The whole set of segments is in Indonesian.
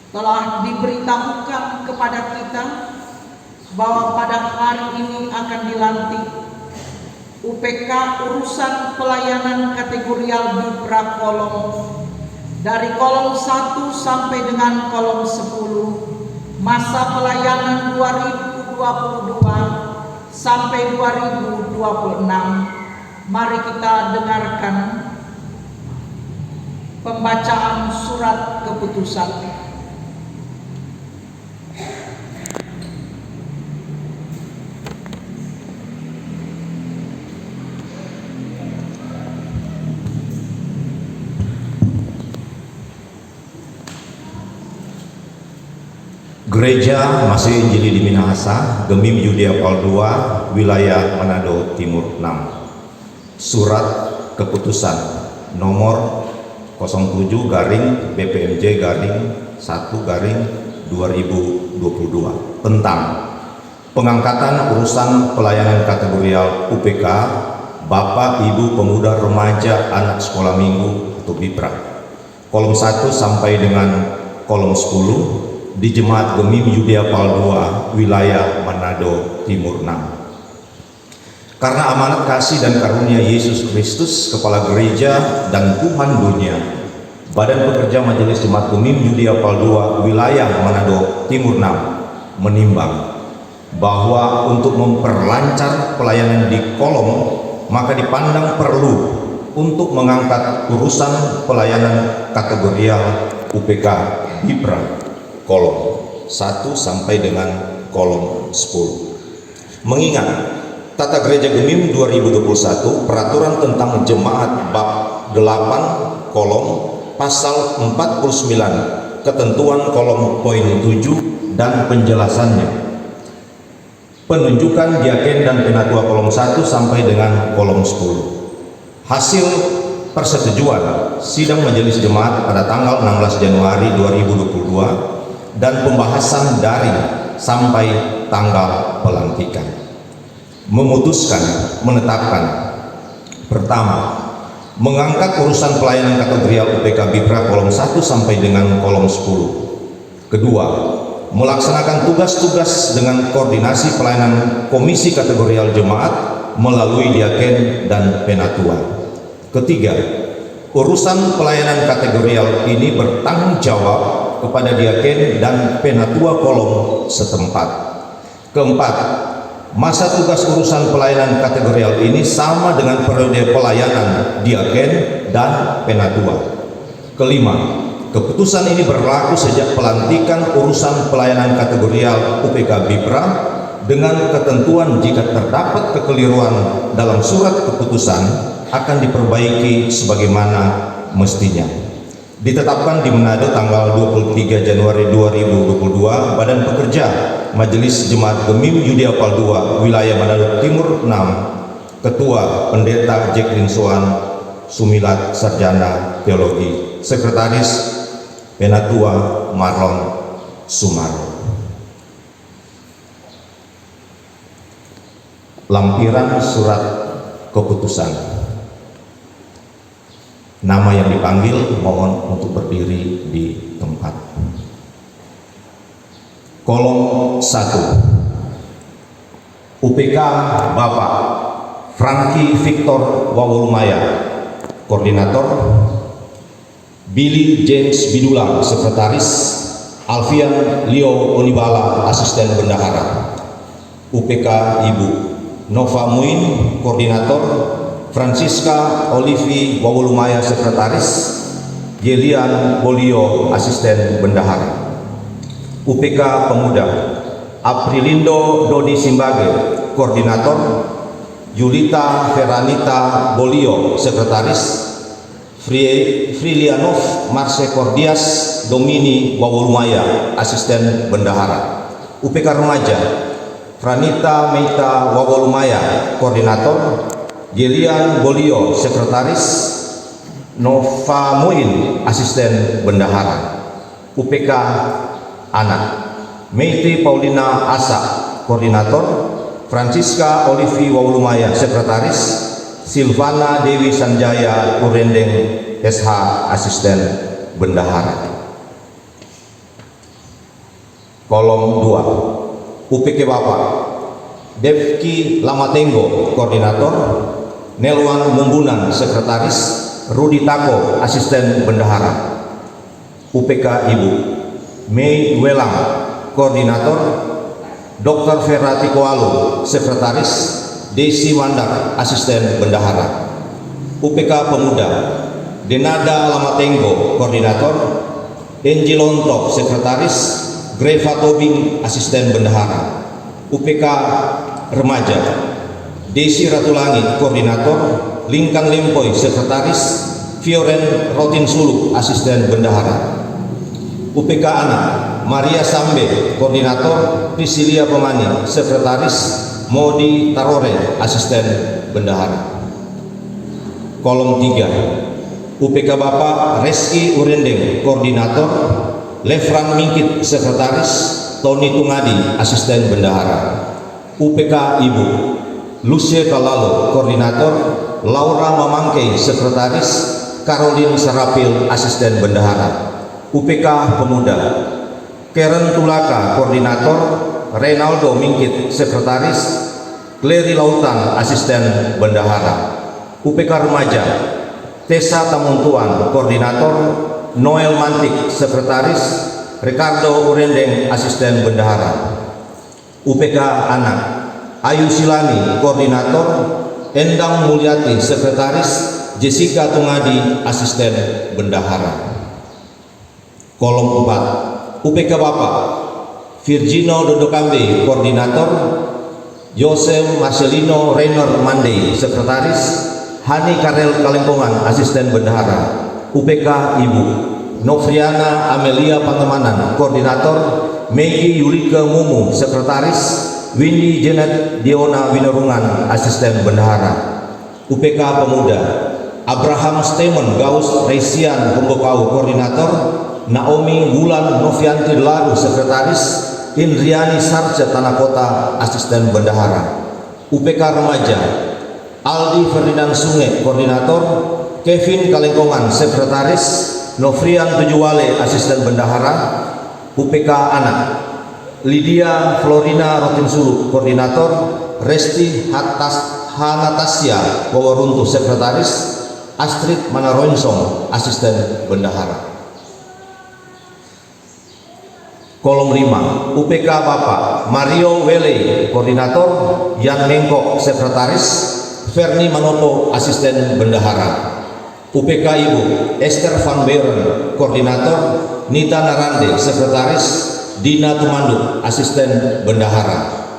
Telah diberitahukan kepada kita bahwa pada hari ini akan dilantik UPK urusan pelayanan kategorial Bipra kolom dari kolom 1 sampai dengan kolom 10, masa pelayanan 2022 sampai 2026. Mari kita dengarkan pembacaan surat keputusan. Gereja Masih Injili di Minahasa, Gemim Yudea Pal 2, wilayah Manado Timur 6. Surat keputusan nomor 07-BPMJ-1-2022 tentang pengangkatan urusan pelayanan kategorial UPK Bapak Ibu Pemuda Remaja Anak Sekolah Minggu atau Bipra kolom 1 sampai dengan kolom 10 di Jemaat Gemim Yudea Pal 2, wilayah Manado Timur 6. Karena amanat kasih dan karunia Yesus Kristus, Kepala Gereja dan Tuhan dunia, Badan Pekerja Majelis Jemaat Gemim Yudea Pal 2, wilayah Manado Timur 6, menimbang bahwa untuk memperlancar pelayanan di kolom, maka dipandang perlu untuk mengangkat urusan pelayanan kategorial UPK Bipra kolom 1 sampai dengan kolom 10. Mengingat Tata Gereja Gemim 2021 Peraturan tentang Jemaat Bab 8 kolom pasal 49 ketentuan kolom poin 7 dan penjelasannya, penunjukan diaken dan penatua kolom 1 sampai dengan kolom 10. Hasil persetujuan sidang majelis jemaat pada tanggal 16 Januari 2022 dan pembahasan daring sampai tanggal pelantikan. Memutuskan menetapkan: pertama, mengangkat urusan pelayanan kategorial UPK Bipra kolom 1 sampai dengan kolom 10. Kedua, melaksanakan tugas-tugas dengan koordinasi pelayanan komisi kategorial jemaat melalui diaken dan penatua. Ketiga, urusan pelayanan kategorial ini bertanggung jawab kepada diaken dan penatua kolom setempat. Keempat, masa tugas urusan pelayanan kategorial ini sama dengan periode pelayanan diaken dan penatua. Kelima, keputusan ini berlaku sejak pelantikan urusan pelayanan kategorial UPK Bipra dengan ketentuan jika terdapat kekeliruan dalam surat keputusan akan diperbaiki sebagaimana mestinya. Ditetapkan di Manado tanggal 23 Januari 2022, Badan Pekerja Majelis Jemaat Gemim Yudea Pal 2, wilayah Manado Timur 6, Ketua Pendeta Jacqueline Soan Sumilat, Sarjana Teologi, Sekretaris Penatua Marlon Sumaro. Lampiran surat keputusan. Nama yang dipanggil mohon untuk berdiri di tempat. Kolom 1, UPK Bapak Franky Victor Wawulumaya, Koordinator. Billy James Bidula, Sekretaris. Alfian Leo Onibala, Asisten Bendahara. UPK Ibu Nova Muin, Koordinator. Francisca Olivi Wawulumaya, Sekretaris. Gelian Bolio, Asisten Bendahara. UPK Pemuda Aprilindo Dodi Simbage, Koordinator. Julita Veranita Bolio, Sekretaris. Frilianov Marse Cordias Domini Wawulumaya, Asisten Bendahara. UPK Remaja Franita Meita Wawulumaya, Koordinator. Gelian Bolio, Sekretaris. Nova Muin, Asisten Bendahara. UPK Anak Meiti Paulina Asa, Koordinator. Francisca Olivi Wawulumaya, Sekretaris. Silvana Dewi Sanjaya Urendeng, SH, Asisten Bendahara. Kolom 2, UPK Bapak Devki Lamatenggo, Koordinator, Nelwan Mumbunan, Sekretaris, Rudi Tako, Asisten Bendahara. UPK Ibu Mei Welang, Koordinator, Dr. Ferrati Koalo, Sekretaris, Desi Wandak, Asisten Bendahara. UPK Pemuda Denada Lamatenggo, Koordinator, Enji Lontok, Sekretaris, Greva Tobing, Asisten Bendahara. UPK Remaja Desi Ratulangi, Koordinator, Lingkan Lempoy, Sekretaris, Fioren Rotinsulu, Asisten Bendahara. UPK Anak Maria Sambe, Koordinator, Priscilia Pemani, Sekretaris, Modi Tarore, Asisten Bendahara. Kolom 3, UPK Bapak Reski Urendeng, Koordinator, Lefran Mingkit, Sekretaris, Tony Tungadi, Asisten Bendahara. UPK Ibu Lucie Kalalo, Koordinator, Laura Mamangke, Sekretaris, Caroline Sarapil, Asisten Bendahara. UPK Pemuda Karen Tulaka, Koordinator, Renaldo Mingkit, Sekretaris, Clary Lautan, Asisten Bendahara. UPK Remaja Tessa Tamuntuan, Koordinator, Noel Mantik, Sekretaris, Ricardo Urendeng, Asisten Bendahara. UPK Anak Ayu Silani, Koordinator, Endang Mulyati, Sekretaris, Jessica Tungadi, Asisten Bendahara. Kolom 4, UPK Bapak Virgino Dodokambe, Koordinator, Yosef Marcelino Rainer Mandey, Sekretaris, Hani Karel Kalengkongan, Asisten Bendahara. UPK Ibu Novriana Amelia Pangemanan, Koordinator, Megi Yulika Mumu, Sekretaris, Windy Janet Diona Winarungan, Asisten Bendahara. UPK Pemuda Abraham Stemon Gaus Reisian Pembokau, Koordinator, Naomi Wulan Novianti Laru, Sekretaris, Indriani Sarce Tanah Kota, Asisten Bendahara. UPK Remaja Aldi Ferdinand Sunge, Koordinator, Kevin Kalengkongan, Sekretaris, Novrian Tujuwale, Asisten Bendahara. UPK Anak Lydia Florina Rotinsulu, Koordinator, Resti Hanatasya Wawaruntu, Sekretaris, Astrid Manaroinsong, Asisten Bendahara. Kolom 5, UPK Bapak Mario Wele, Koordinator, Yan Mengkok, Sekretaris, Ferni Manoto, Asisten Bendahara. UPK Ibu Esther Van Beuren, Koordinator, Nita Narande, Sekretaris, Dina Tumanduk, Asisten Bendahara.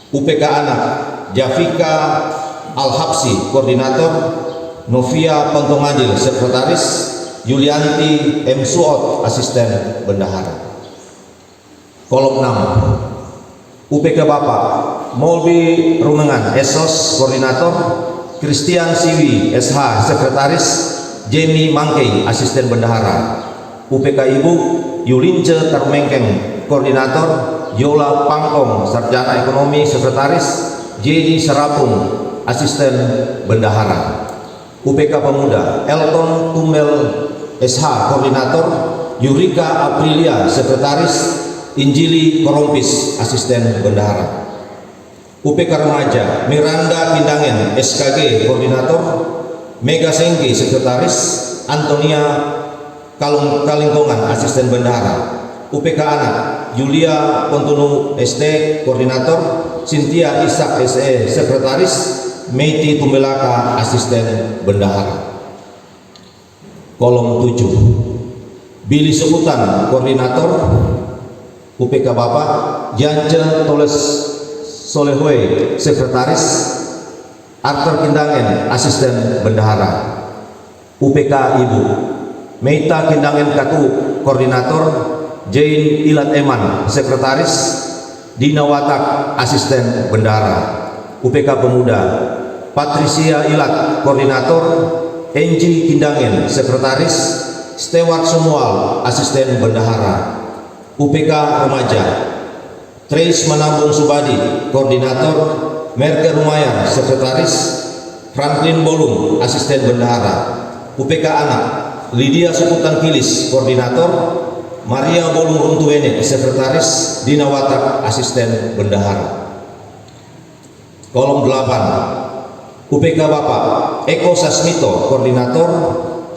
UPK Anak Jafika Al-Habsi, Koordinator, Novia Pontongadil, Sekretaris, Yulianti M. Suot, Asisten Bendahara. Kolom 6, UPK Bapak Molbi Rumengan, Esos, Koordinator, Christian Siwi, SH, Sekretaris, Jamie Mangkei, Asisten Bendahara. UPK Ibu Yulince Tarmengkeng, Koordinator, Yola Pangkong, Sarjana Ekonomi, Sekretaris, Jadi Serapung, Asisten Bendahara. UPK Pemuda Elton Tumel, SH, Koordinator, Yurika Aprilia, Sekretaris, Injili Korompis, Asisten Bendahara. UPK Remaja Miranda Kindangen, SKG, Koordinator, Mega Sengke, Sekretaris, Antonia Kalingkongan, Asisten Bendahara. UPK Anak Julia Pontunu, ST, Koordinator, Cynthia Isak, SE, Sekretaris, Meiti Tumbelaka, Asisten Bendahara. Kolom 7, Billy Sukutan, Koordinator, UPK Bapak Jance Toles Solehwe, Sekretaris, Arthur Kindangen, Asisten Bendahara. UPK Ibu Meita Kindangen Katu, Koordinator, Jane Ilat Eman, Sekretaris, Dina Watak, Asisten Bendahara. UPK Pemuda Patricia Ilat, Koordinator, Enji Kindangen, Sekretaris, Stewart Sumual, Asisten Bendahara. UPK Remaja Trace Manambung Subadi, Koordinator, Merke Rumayar, Sekretaris, Franklin Bolum, Asisten Bendahara. UPK Anak Lydia Sukutan Kilis, Koordinator, Maria Bolung Runtuwene, Sekretaris, Dina Watak, Asisten Bendahara. Kolom 8, UPK Bapak Eko Sasmito, Koordinator,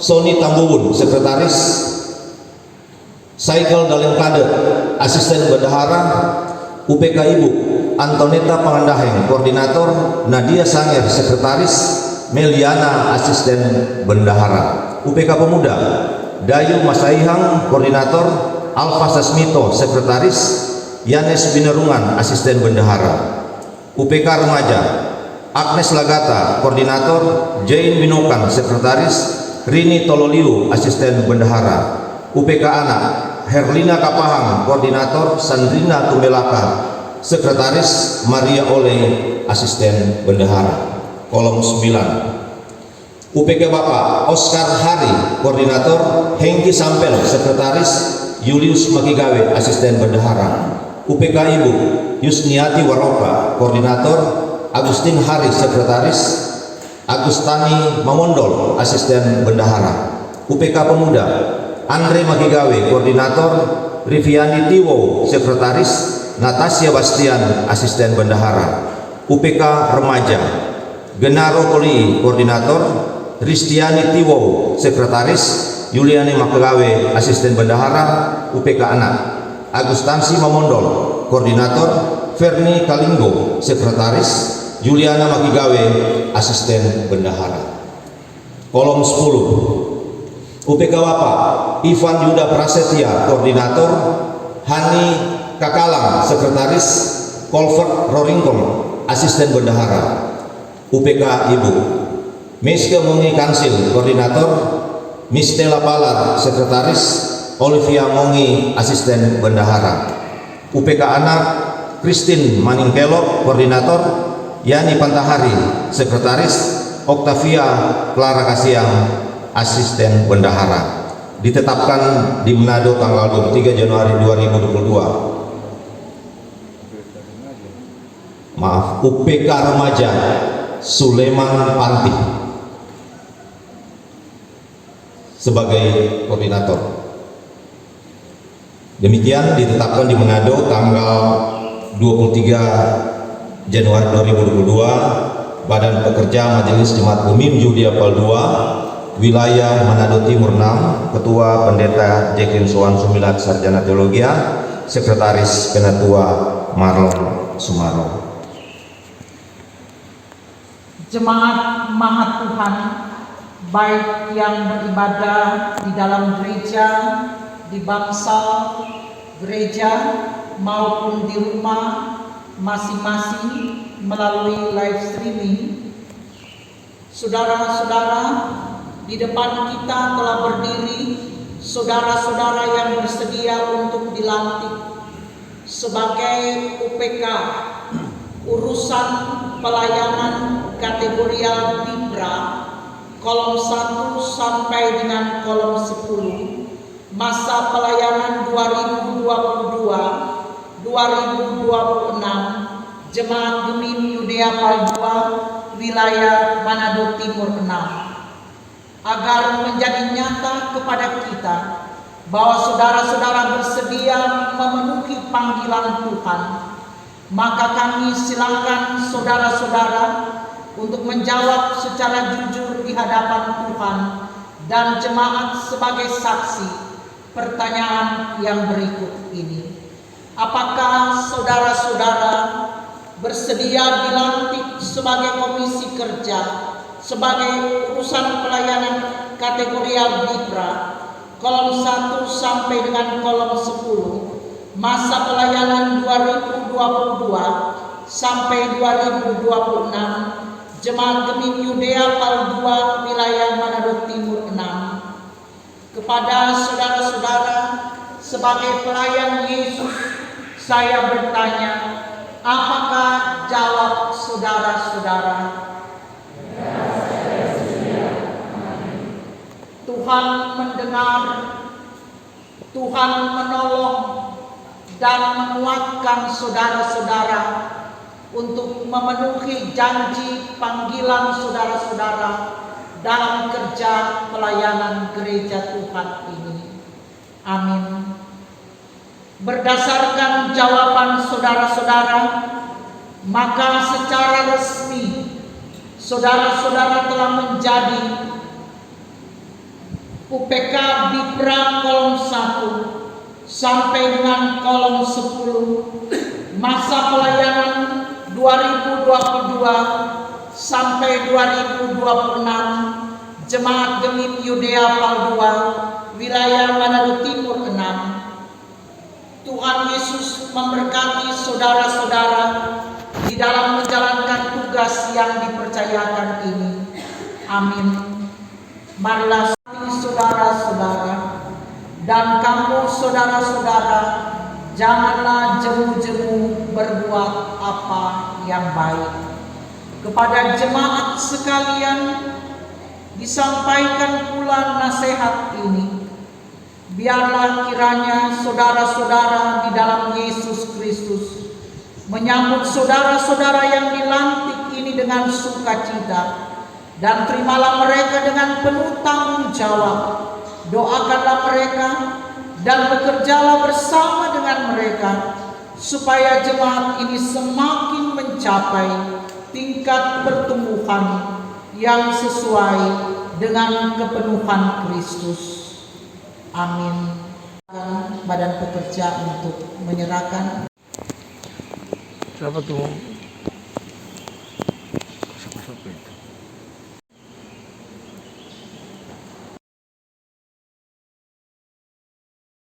Sony Tambuwun, Sekretaris, Cycle Dalengkade, Asisten Bendahara. UPK Ibu Antoneta Pangandaheng, Koordinator, Nadia Sanger, Sekretaris, Meliana, Asisten Bendahara. UPK Pemuda Dayu Masaihang, Koordinator, Alfa Sasmito, Sekretaris, Yanes Binerungan, Asisten Bendahara. UPK Remaja Agnes Lagata, Koordinator, Jane Binokan, Sekretaris, Rini Tololiu, Asisten Bendahara. UPK Anak Herlina Kapahang, Koordinator, Sandrina Tumelaka, Sekretaris, Maria Oleh, Asisten Bendahara. Kolom 9, UPK Bapak Oscar Hari, Koordinator, Hengki Sampel, Sekretaris, Julius Makigawe, Asisten Bendahara. UPK Ibu Yusniati Waroka, Koordinator, Agustin Hari, Sekretaris, Agustani Mamondol, Asisten Bendahara. UPK Pemuda Andre Makigawe, Koordinator, Riviani Tiwo, Sekretaris, Natasha Bastian, Asisten Bendahara. UPK Remaja Genaro Koli, Koordinator, Ristiani Tiwo, Sekretaris, Yuliani Makigawe, Asisten Bendahara. UPK Anak Agustansi Mamondol, Koordinator, Ferni Kalinggo, Sekretaris, Juliana Makigawe, Asisten Bendahara. Kolom 10, UPK Bapak Ivan Yuda Prasetya, Koordinator, Hani Kakalang, Sekretaris, Colvert Roringkong, Asisten Bendahara. UPK Ibu Miske Mongi Kansil, Koordinator, Mistela Palar, Sekretaris, Olivia Mongi, Asisten Bendahara. UPK Anak Christine Maningkelok, Koordinator, Yani Pantahari, Sekretaris, Octavia Clara Kasiang, Asisten Bendahara. Ditetapkan di Manado tanggal 23 Januari 2022. Maaf, UPK Remaja Suleman Panti sebagai koordinator. Demikian ditetapkan di Manado tanggal 23 Januari 2022 Badan Pekerja Majelis Jemaat Umum Judiapal II Wilayah Manado Timur 6, Ketua Pendeta Jacqueline Soan Sumilat Sarjana Teologia, Sekretaris Penatua Marlon Sumaro. Jemaat Maha Tuhan, baik yang beribadah di dalam gereja, di bangsal gereja maupun di rumah masing-masing melalui live streaming. Saudara-saudara, di depan kita telah berdiri saudara-saudara yang bersedia untuk dilantik sebagai UPK urusan pelayanan kategorial Bibra kolom 1 sampai dengan kolom 10 masa pelayanan 2022-2026 Jemaat Gemim Yudea Paldua wilayah Manado Timur 6, agar menjadi nyata kepada kita bahwa saudara-saudara bersedia memenuhi panggilan Tuhan. Maka kami silakan saudara-saudara untuk menjawab secara jujur di hadapan Tuhan dan jemaat sebagai saksi pertanyaan yang berikut ini. Apakah saudara-saudara bersedia dilantik sebagai komisi kerja sebagai urusan pelayanan kategorial Bibra kolom 1 sampai dengan kolom 10 masa pelayanan 2022 sampai 2026 Jemaat Gemim Yudea Paldua wilayah Manado Timur 6. Kepada saudara-saudara sebagai pelayan Yesus, saya bertanya, apakah jawab saudara-saudara? Tuhan mendengar, Tuhan menolong dan menguatkan saudara-saudara untuk memenuhi janji panggilan saudara-saudara dalam kerja pelayanan gereja Tuhan ini. Amin. Berdasarkan jawaban saudara-saudara, maka secara resmi saudara-saudara telah menjadi UPK Bipra kolom 1 sampai dengan kolom 10, masa pelayanan 2022 sampai 2026, Jemaat Gemim Yudea Pal 2, wilayah Manado Timur 6. Tuhan Yesus memberkati saudara-saudara di dalam menjalankan tugas yang dipercayakan ini. Amin. Marilah saudara-saudara, dan kamu saudara-saudara, janganlah jemu-jemu berbuat apa yang baik. Kepada jemaat sekalian disampaikan pula nasihat ini. Biarlah kiranya saudara-saudara di dalam Yesus Kristus menyambut saudara-saudara yang dilantik ini dengan sukacita, dan terimalah mereka dengan penuh tanggung jawab. Doakanlah mereka dan bekerjalah bersama dengan mereka, supaya jemaat ini semakin mencapai tingkat pertumbuhan yang sesuai dengan kepenuhan Kristus. Amin. Badan pekerja untuk menyerahkan. Siapa tuh?